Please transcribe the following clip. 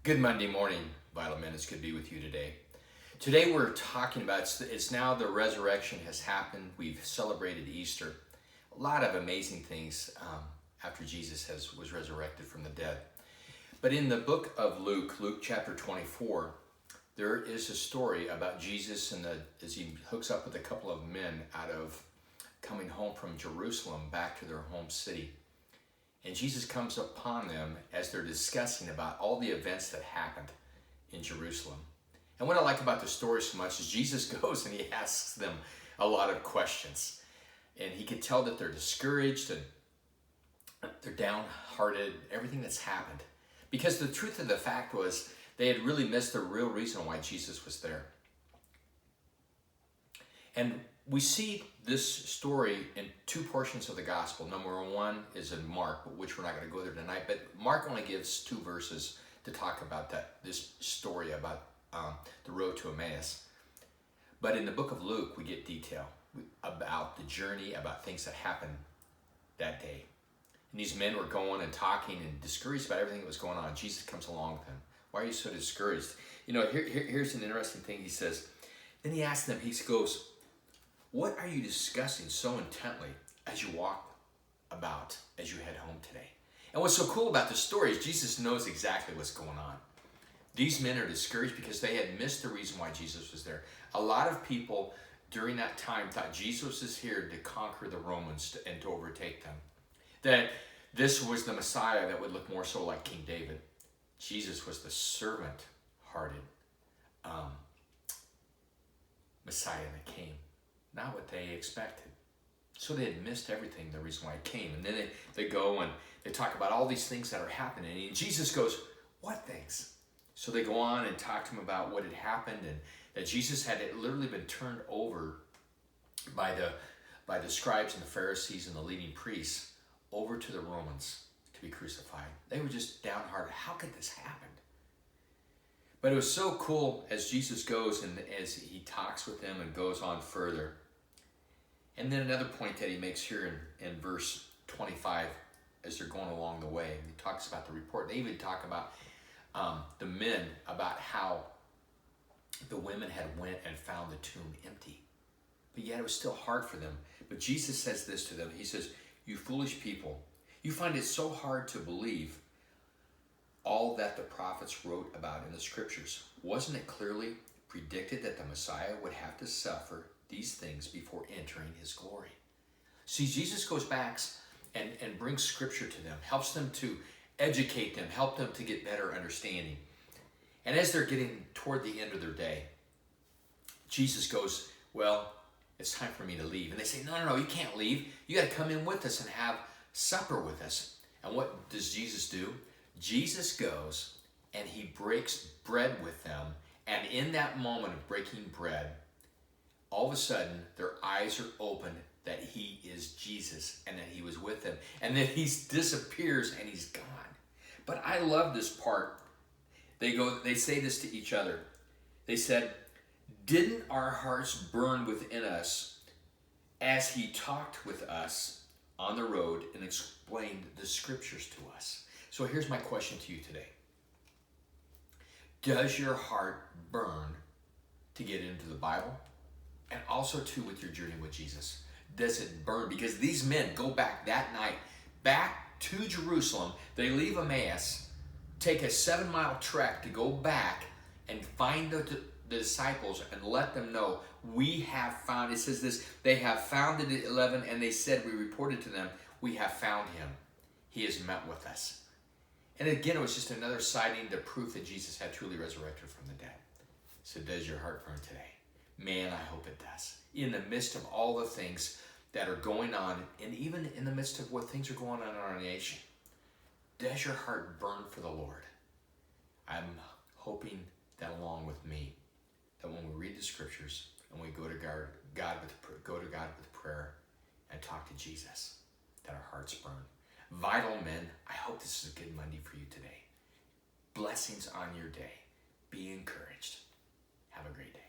Good Monday morning, Vital Men. It's good to be with you today. Today we're talking about, it's now the resurrection has happened. We've celebrated Easter. A lot of amazing things after Jesus was resurrected from the dead. But in the book of Luke chapter 24, there is a story about Jesus as he hooks up with a couple of men out of coming home from Jerusalem back to their home city. And Jesus comes upon them as they're discussing about all the events that happened in Jerusalem. And what I like about the story so much is Jesus goes and he asks them a lot of questions. And he can tell that they're discouraged and they're downhearted, everything that's happened. Because the truth of the fact was they had really missed the real reason why Jesus was there. And we see this story in two portions of the gospel. Number one is in Mark, which we're not going to go there tonight, but Mark only gives 2 verses to talk about this story about the road to Emmaus. But in the book of Luke, we get detail about the journey, about things that happened that day. And these men were going and talking and discouraged about everything that was going on. Jesus comes along with them. Why are you so discouraged? You know, here's an interesting thing he says. Then he asks them, he goes, "What are you discussing so intently as you walk about, as you head home today?" And what's so cool about this story is Jesus knows exactly what's going on. These men are discouraged because they had missed the reason why Jesus was there. A lot of people during that time thought Jesus is here to conquer the Romans and to overtake them. That this was the Messiah that would look more so like King David. Jesus was the servant-hearted Messiah that came. Not what they expected. So they had missed everything, the reason why it came. And then they go and they talk about all these things that are happening. And Jesus goes, "What things?" So they go on and talk to him about what had happened and that Jesus had literally been turned over by the scribes and the Pharisees and the leading priests over to the Romans to be crucified. They were just downhearted. How could this happen? But it was so cool as Jesus goes and as he talks with them and goes on further. And then another point that he makes here in verse 25 as they're going along the way. He talks about the report. They even talk about the men, about how the women had went and found the tomb empty. But yet it was still hard for them. But Jesus says this to them. He says, "You foolish people, you find it so hard to believe all that the prophets wrote about in the scriptures. Wasn't it clearly predicted that the Messiah would have to suffer these things before entering his glory?" See, Jesus goes back and brings scripture to them, helps them to educate them, help them to get better understanding. And as they're getting toward the end of their day, Jesus goes, "Well, it's time for me to leave." And they say, no, you can't leave. You got to come in with us and have supper with us. And what does Jesus do? Jesus goes and he breaks bread with them. And in that moment of breaking bread, all of a sudden their eyes are opened that he is Jesus and that he was with them. And then he disappears and he's gone. But I love this part. They say this to each other. They said, "Didn't our hearts burn within us as he talked with us on the road and explained the scriptures to us?" So here's my question to you today. Does your heart burn to get into the Bible? And also too with your journey with Jesus. Does it burn? Because these men go back that night, back to Jerusalem. They leave Emmaus, take a 7-mile trek to go back and find the disciples and let them know, "We have found," it says this, "they have found the 11, and they said, we reported to them, we have found him. He has met with us." And again, it was just another citing the proof that Jesus had truly resurrected from the dead. So does your heart burn today? Man, I hope it does. In the midst of all the things that are going on, and even in the midst of what things are going on in our nation, does your heart burn for the Lord? I'm hoping that along with me, that when we read the scriptures and we go to God with prayer and talk to Jesus, that our hearts burn. Vital Men, I hope this is a good Monday for you today. Blessings on your day. Be encouraged. Have a great day.